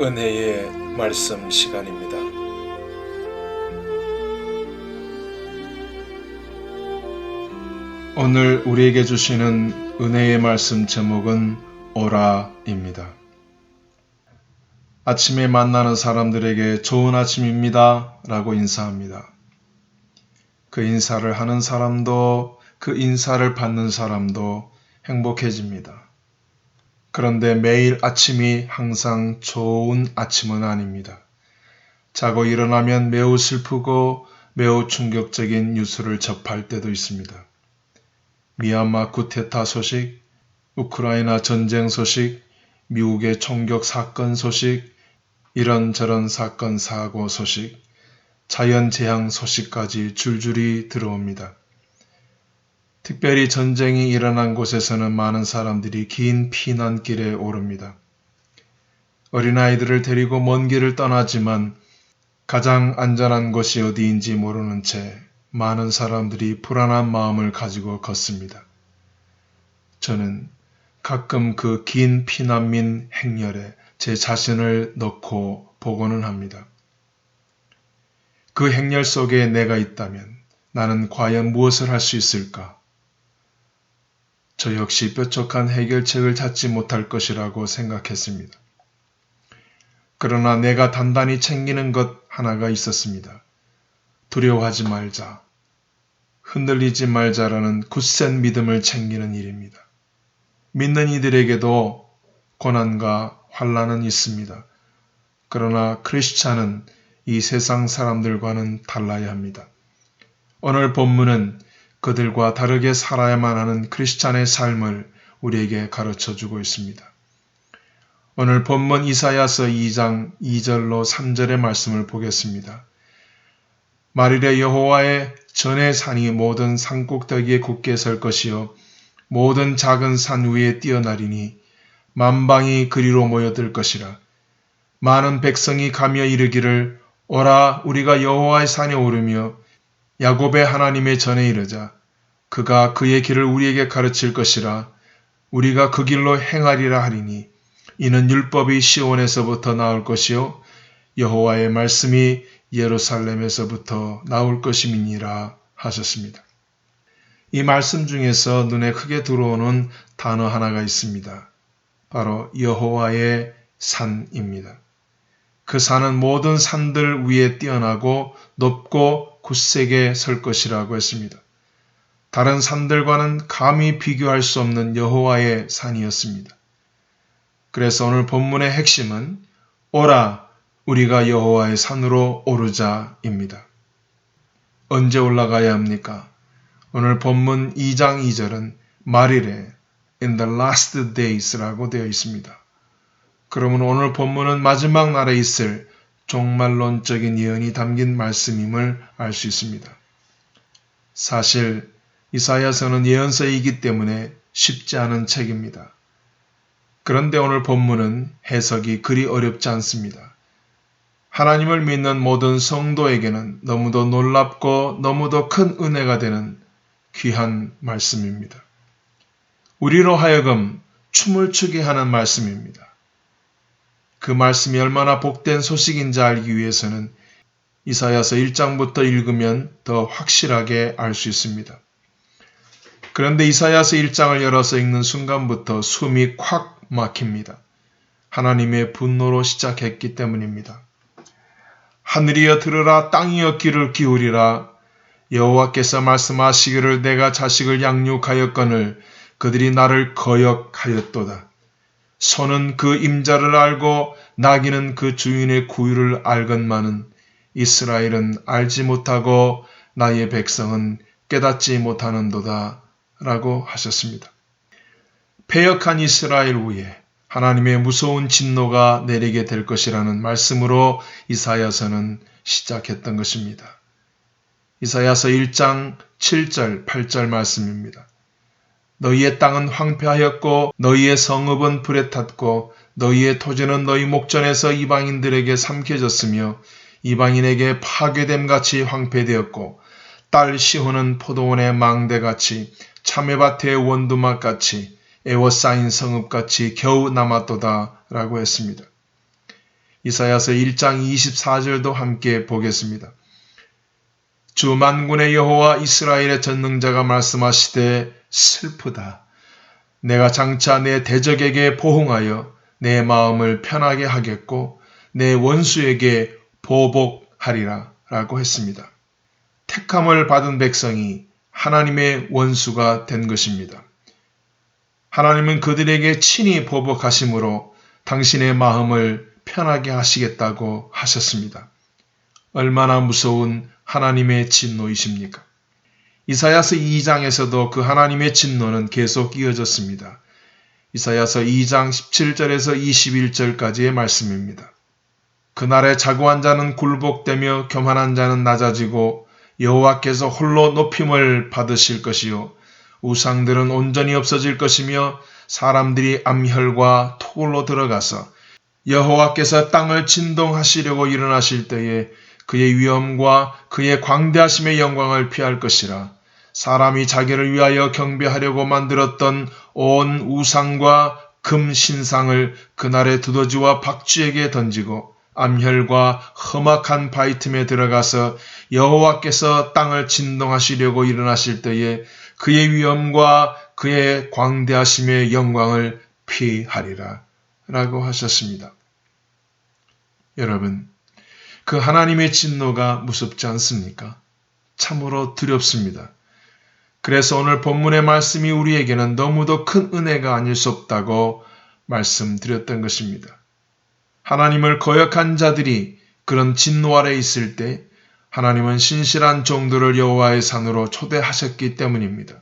은혜의 말씀 시간입니다. 오늘 우리에게 주시는 은혜의 말씀 제목은 오라입니다. 아침에 만나는 사람들에게 좋은 아침입니다 라고 인사합니다. 그 인사를 하는 사람도 그 인사를 받는 사람도 행복해집니다. 그런데 매일 아침이 항상 좋은 아침은 아닙니다. 자고 일어나면 매우 슬프고 매우 충격적인 뉴스를 접할 때도 있습니다. 미얀마 쿠데타 소식, 우크라이나 전쟁 소식, 미국의 총격 사건 소식, 이런저런 사건 사고 소식, 자연재앙 소식까지 줄줄이 들어옵니다. 특별히 전쟁이 일어난 곳에서는 많은 사람들이 긴 피난길에 오릅니다. 어린아이들을 데리고 먼 길을 떠나지만 가장 안전한 곳이 어디인지 모르는 채 많은 사람들이 불안한 마음을 가지고 걷습니다. 저는 가끔 그 긴 피난민 행렬에 제 자신을 넣고 보고는 합니다. 그 행렬 속에 내가 있다면 나는 과연 무엇을 할 수 있을까? 저 역시 뾰족한 해결책을 찾지 못할 것이라고 생각했습니다. 그러나 내가 단단히 챙기는 것 하나가 있었습니다. 두려워하지 말자, 흔들리지 말자라는 굳센 믿음을 챙기는 일입니다. 믿는 이들에게도 고난과 환난은 있습니다. 그러나 크리스찬은 이 세상 사람들과는 달라야 합니다. 오늘 본문은 그들과 다르게 살아야만 하는 크리스찬의 삶을 우리에게 가르쳐주고 있습니다. 오늘 본문 이사야서 2장 2절로 3절의 말씀을 보겠습니다. 만일에 여호와의 전의 산이 모든 산꼭대기에 굳게 설 것이요 모든 작은 산 위에 뛰어나리니 만방이 그리로 모여들 것이라. 많은 백성이 가며 이르기를 오라 우리가 여호와의 산에 오르며 야곱의 하나님의 전에 이르자. 그가 그의 길을 우리에게 가르칠 것이라. 우리가 그 길로 행하리라 하리니 이는 율법이 시온에서부터 나올 것이요 여호와의 말씀이 예루살렘에서부터 나올 것임이니라 하셨습니다. 이 말씀 중에서 눈에 크게 들어오는 단어 하나가 있습니다. 바로 여호와의 산입니다. 그 산은 모든 산들 위에 뛰어나고 높고 굳세게 설 것이라고 했습니다. 다른 산들과는 감히 비교할 수 없는 여호와의 산이었습니다. 그래서 오늘 본문의 핵심은 오라 우리가 여호와의 산으로 오르자입니다. 언제 올라가야 합니까? 오늘 본문 2장 2절은 말일에 in the last days라고 되어 있습니다. 그러면 오늘 본문은 마지막 날에 있을 종말론적인 예언이 담긴 말씀임을 알 수 있습니다. 사실 이사야서는 예언서이기 때문에 쉽지 않은 책입니다. 그런데 오늘 본문은 해석이 그리 어렵지 않습니다. 하나님을 믿는 모든 성도에게는 너무도 놀랍고 너무도 큰 은혜가 되는 귀한 말씀입니다. 우리로 하여금 춤을 추게 하는 말씀입니다. 그 말씀이 얼마나 복된 소식인지 알기 위해서는 이사야서 1장부터 읽으면 더 확실하게 알 수 있습니다. 그런데 이사야서 1장을 열어서 읽는 순간부터 숨이 콱 막힙니다. 하나님의 분노로 시작했기 때문입니다. 하늘이여 들으라 땅이여 귀를 기울이라 여호와께서 말씀하시기를 내가 자식을 양육하였거늘 그들이 나를 거역하였도다. 소는 그 임자를 알고 나귀는 그 주인의 구유를 알건만은 이스라엘은 알지 못하고 나의 백성은 깨닫지 못하는도다 라고 하셨습니다. 패역한 이스라엘 위에 하나님의 무서운 진노가 내리게 될 것이라는 말씀으로 이사야서는 시작했던 것입니다. 이사야서 1장 7절 8절 말씀입니다. 너희의 땅은 황폐하였고 너희의 성읍은 불에 탔고 너희의 토지는 너희 목전에서 이방인들에게 삼켜졌으며 이방인에게 파괴됨같이 황폐되었고 딸 시혼은 포도원의 망대같이 참외밭의 원두막같이 애워싸인 성읍같이 겨우 남았도다 라고 했습니다. 이사야서 1장 24절도 함께 보겠습니다. 주 만군의 여호와 이스라엘의 전능자가 말씀하시되 슬프다. 내가 장차 내 대적에게 보응하여 내 마음을 편하게 하겠고 내 원수에게 보복하리라 라고 했습니다. 택함을 받은 백성이 하나님의 원수가 된 것입니다. 하나님은 그들에게 친히 보복하심으로 당신의 마음을 편하게 하시겠다고 하셨습니다. 얼마나 무서운 하나님의 진노이십니까? 이사야서 2장에서도 그 하나님의 진노는 계속 이어졌습니다. 이사야서 2장 17절에서 21절까지의 말씀입니다. 그날에 자고한 자는 굴복되며 교만한 자는 낮아지고 여호와께서 홀로 높임을 받으실 것이요 우상들은 온전히 없어질 것이며 사람들이 암혈과 토굴로 들어가서 여호와께서 땅을 진동하시려고 일어나실 때에 그의 위엄과 그의 광대하심의 영광을 피할 것이라. 사람이 자기를 위하여 경배하려고 만들었던 온 우상과 금 신상을 그날의 두더지와 박쥐에게 던지고 암혈과 험악한 바위 틈에 들어가서 여호와께서 땅을 진동하시려고 일어나실 때에 그의 위엄과 그의 광대하심의 영광을 피하리라 라고 하셨습니다. 여러분, 그 하나님의 진노가 무섭지 않습니까? 참으로 두렵습니다. 그래서 오늘 본문의 말씀이 우리에게는 너무도 큰 은혜가 아닐 수 없다고 말씀드렸던 것입니다. 하나님을 거역한 자들이 그런 진노 아래 있을 때 하나님은 신실한 종들을 여호와의 산으로 초대하셨기 때문입니다.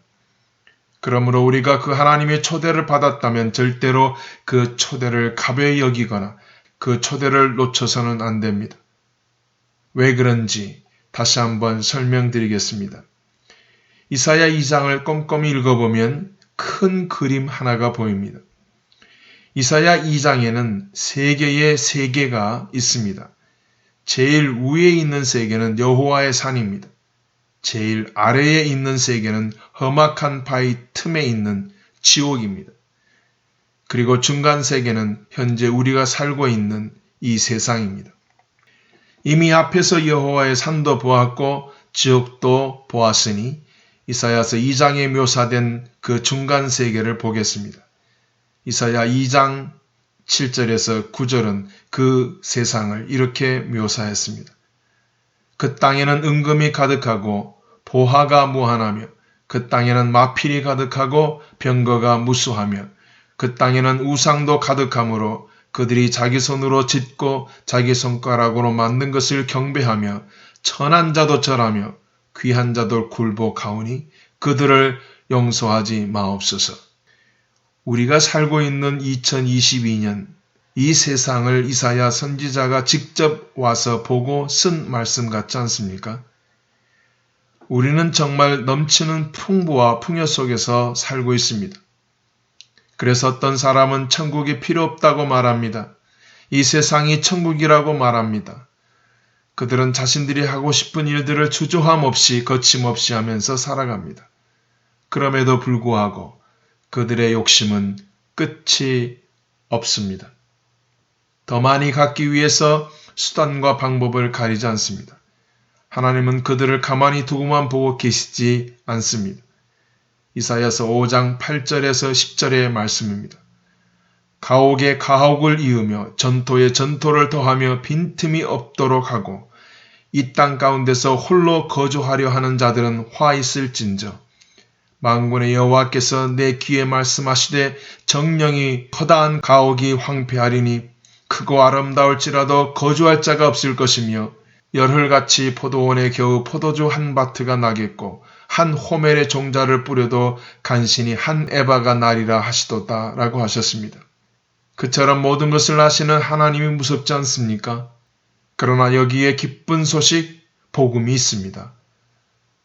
그러므로 우리가 그 하나님의 초대를 받았다면 절대로 그 초대를 가벼이 여기거나 그 초대를 놓쳐서는 안 됩니다. 왜 그런지 다시 한번 설명드리겠습니다. 이사야 2장을 꼼꼼히 읽어보면 큰 그림 하나가 보입니다. 이사야 2장에는 세 개의 세계가 있습니다. 제일 위에 있는 세계는 여호와의 산입니다. 제일 아래에 있는 세계는 험악한 바위 틈에 있는 지옥입니다. 그리고 중간 세계는 현재 우리가 살고 있는 이 세상입니다. 이미 앞에서 여호와의 산도 보았고 지옥도 보았으니 이사야서 2장에 묘사된 그 중간 세계를 보겠습니다. 이사야 2장 7절에서 9절은 그 세상을 이렇게 묘사했습니다. 그 땅에는 은금이 가득하고 보화가 무한하며 그 땅에는 마필이 가득하고 병거가 무수하며 그 땅에는 우상도 가득하므로 그들이 자기 손으로 짓고 자기 손가락으로 만든 것을 경배하며 천한 자도 절하며 귀한 자도 굴복하오니 그들을 용서하지 마옵소서. 우리가 살고 있는 2022년 이 세상을 이사야 선지자가 직접 와서 보고 쓴 말씀 같지 않습니까? 우리는 정말 넘치는 풍부와 풍요 속에서 살고 있습니다. 그래서 어떤 사람은 천국이 필요 없다고 말합니다. 이 세상이 천국이라고 말합니다. 그들은 자신들이 하고 싶은 일들을 주저함 없이 거침없이 하면서 살아갑니다. 그럼에도 불구하고 그들의 욕심은 끝이 없습니다. 더 많이 갖기 위해서 수단과 방법을 가리지 않습니다. 하나님은 그들을 가만히 두고만 보고 계시지 않습니다. 이사야서 5장 8절에서 10절의 말씀입니다. 가옥에 가옥을 이으며 전토에 전토를 더하며 빈틈이 없도록 하고 이 땅 가운데서 홀로 거주하려 하는 자들은 화 있을진저 만군의 여호와께서 내 귀에 말씀하시되 정령이 허다한 가옥이 황폐하리니 크고 아름다울지라도 거주할 자가 없을 것이며 열흘같이 포도원에 겨우 포도주 한 바트가 나겠고 한 호멜의 종자를 뿌려도 간신히 한 에바가 나리라 하시도다 라고 하셨습니다. 그처럼 모든 것을 아시는 하나님이 무섭지 않습니까? 그러나 여기에 기쁜 소식, 복음이 있습니다.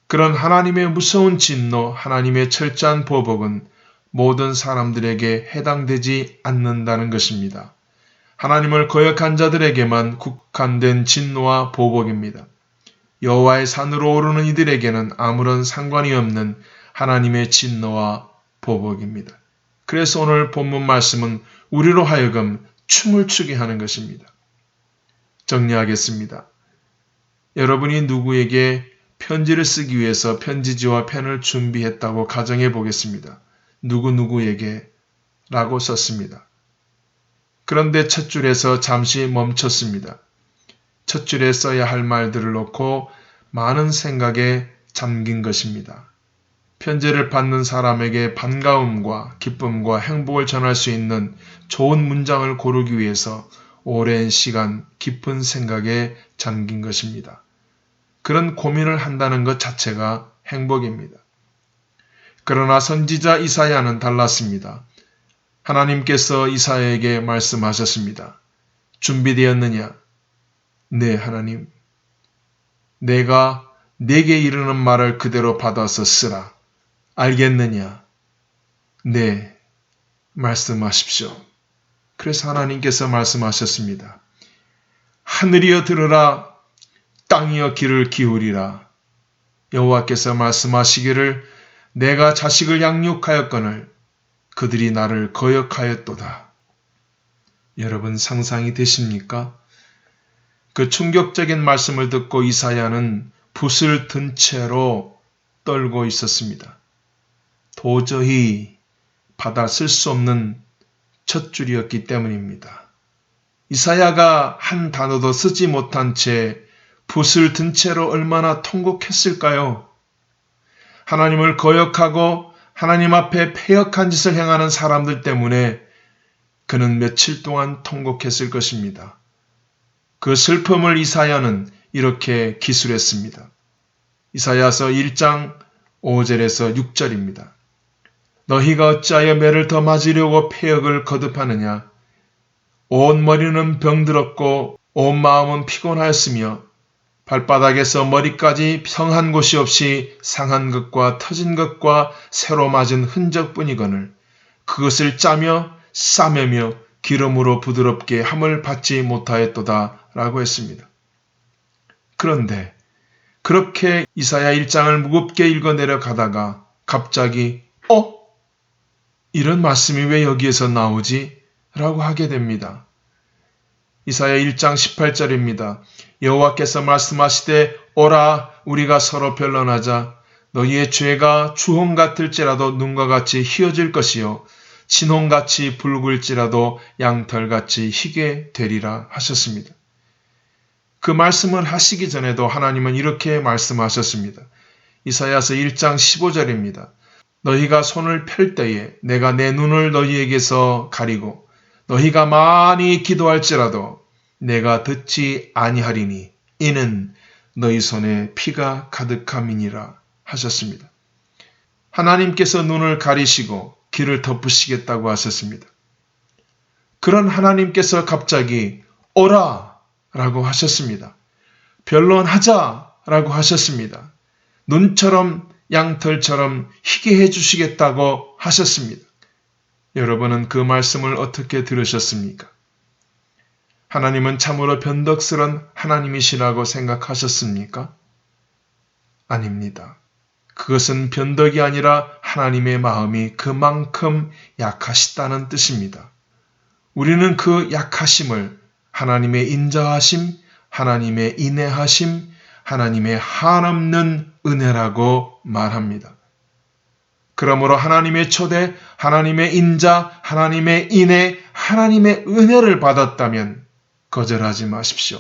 그런 하나님의 무서운 진노, 하나님의 철저한 보복은 모든 사람들에게 해당되지 않는다는 것입니다. 하나님을 거역한 자들에게만 국한된 진노와 보복입니다. 여호와의 산으로 오르는 이들에게는 아무런 상관이 없는 하나님의 진노와 보복입니다. 그래서 오늘 본문 말씀은 우리로 하여금 춤을 추게 하는 것입니다. 정리하겠습니다. 여러분이 누구에게 편지를 쓰기 위해서 편지지와 펜을 준비했다고 가정해 보겠습니다. 누구누구에게 라고 썼습니다. 그런데 첫 줄에서 잠시 멈췄습니다. 첫 줄에 써야 할 말들을 놓고 많은 생각에 잠긴 것입니다. 편지를 받는 사람에게 반가움과 기쁨과 행복을 전할 수 있는 좋은 문장을 고르기 위해서 오랜 시간 깊은 생각에 잠긴 것입니다. 그런 고민을 한다는 것 자체가 행복입니다. 그러나 선지자 이사야는 달랐습니다. 하나님께서 이사야에게 말씀하셨습니다. 준비되었느냐? 네, 하나님. 내가 내게 이르는 말을 그대로 받아서 쓰라. 알겠느냐? 네, 말씀하십시오. 그래서 하나님께서 말씀하셨습니다. 하늘이여 들으라, 땅이여 귀를 기울이라. 여호와께서 말씀하시기를 내가 자식을 양육하였거늘 그들이 나를 거역하였도다. 여러분 상상이 되십니까? 그 충격적인 말씀을 듣고 이사야는 붓을 든 채로 떨고 있었습니다. 도저히 받아 쓸 수 없는 첫 줄이었기 때문입니다. 이사야가 한 단어도 쓰지 못한 채 붓을 든 채로 얼마나 통곡했을까요? 하나님을 거역하고 하나님 앞에 패역한 짓을 행하는 사람들 때문에 그는 며칠 동안 통곡했을 것입니다. 그 슬픔을 이사야는 이렇게 기술했습니다. 이사야서 1장 5절에서 6절입니다. 너희가 어찌하여 매를 더 맞으려고 패역을 거듭하느냐? 온 머리는 병들었고 온 마음은 피곤하였으며 발바닥에서 머리까지 평한 곳이 없이 상한 것과 터진 것과 새로 맞은 흔적뿐이거늘 그것을 짜며 싸매며 기름으로 부드럽게 함을 받지 못하였도다 라고 했습니다. 그런데 그렇게 이사야 1장을 무겁게 읽어내려 가다가 갑자기 이런 말씀이 왜 여기에서 나오지? 라고 하게 됩니다. 이사야 1장 18절입니다. 여호와께서 말씀하시되 오라 우리가 서로 변론하자. 너희의 죄가 주홍 같을지라도 눈과 같이 희어질 것이요 진홍같이 붉을지라도 양털같이 희게 되리라 하셨습니다. 그 말씀을 하시기 전에도 하나님은 이렇게 말씀하셨습니다. 이사야서 1장 15절입니다. 너희가 손을 펼 때에 내가 내 눈을 너희에게서 가리고 너희가 많이 기도할지라도 내가 듣지 아니하리니 이는 너희 손에 피가 가득함이니라 하셨습니다. 하나님께서 눈을 가리시고 귀를 덮으시겠다고 하셨습니다. 그런 하나님께서 갑자기 오라 라고 하셨습니다. 변론하자 라고 하셨습니다. 눈처럼 양털처럼 희게 해주시겠다고 하셨습니다. 여러분은 그 말씀을 어떻게 들으셨습니까? 하나님은 참으로 변덕스런 하나님이시라고 생각하셨습니까? 아닙니다. 그것은 변덕이 아니라 하나님의 마음이 그만큼 약하시다는 뜻입니다. 우리는 그 약하심을 하나님의 인자하심, 하나님의 인애하심, 하나님의 한없는 은혜라고 말합니다. 그러므로 하나님의 초대, 하나님의 인자, 하나님의 인애, 하나님의 은혜를 받았다면 거절하지 마십시오.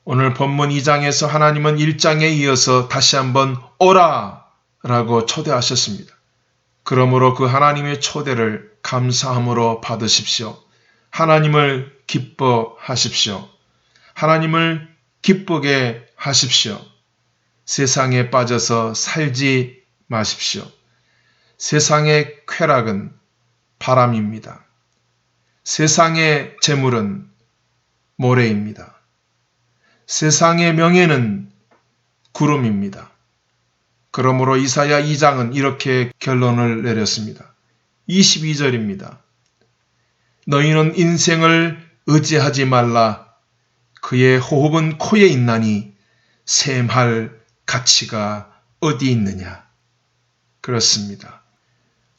오늘 본문 2장에서 하나님은 1장에 이어서 다시 한번 오라 라고 초대하셨습니다. 그러므로 그 하나님의 초대를 감사함으로 받으십시오. 하나님을 기뻐하십시오. 하나님을 기쁘게 하십시오. 세상에 빠져서 살지 마십시오. 세상의 쾌락은 바람입니다. 세상의 재물은 모래입니다. 세상의 명예는 구름입니다. 그러므로 이사야 2장은 이렇게 결론을 내렸습니다. 22절입니다. 너희는 인생을 의지하지 말라. 그의 호흡은 코에 있나니 셈할 가치가 어디 있느냐. 그렇습니다.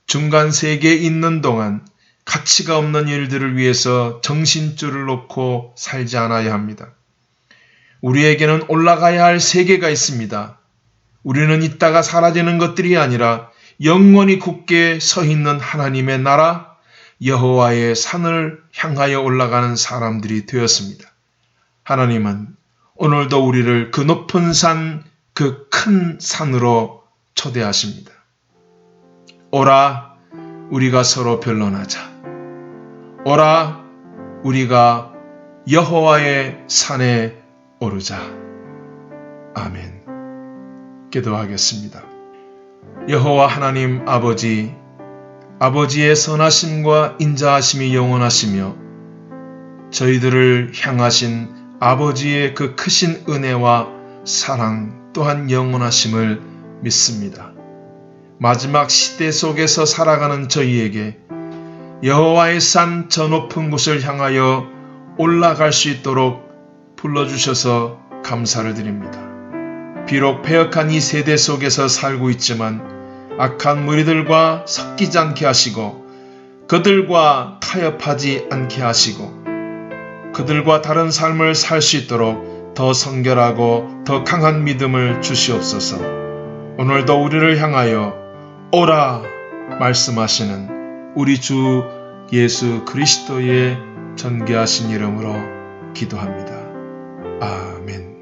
중간 세계에 있는 동안 가치가 없는 일들을 위해서 정신줄을 놓고 살지 않아야 합니다. 우리에게는 올라가야 할 세계가 있습니다. 우리는 있다가 사라지는 것들이 아니라 영원히 굳게 서 있는 하나님의 나라, 여호와의 산을 향하여 올라가는 사람들이 되었습니다. 하나님은 오늘도 우리를 그 높은 산, 그 큰 산으로 초대하십니다. 오라, 우리가 서로 변론하자. 오라, 우리가 여호와의 산에 오르자. 아멘. 기도하겠습니다. 여호와 하나님 아버지, 아버지의 선하심과 인자하심이 영원하시며 저희들을 향하신 아버지의 그 크신 은혜와 사랑 또한 영원하심을 믿습니다. 마지막 시대 속에서 살아가는 저희에게 여호와의 산 저 높은 곳을 향하여 올라갈 수 있도록 불러주셔서 감사를 드립니다. 비록 패역한 이 세대 속에서 살고 있지만 악한 무리들과 섞이지 않게 하시고 그들과 타협하지 않게 하시고 그들과 다른 삶을 살 수 있도록 더 성결하고 더 강한 믿음을 주시옵소서. 오늘도 우리를 향하여 오라 말씀하시는 우리 주 예수 그리스도의 존귀하신 이름으로 기도합니다. 아멘.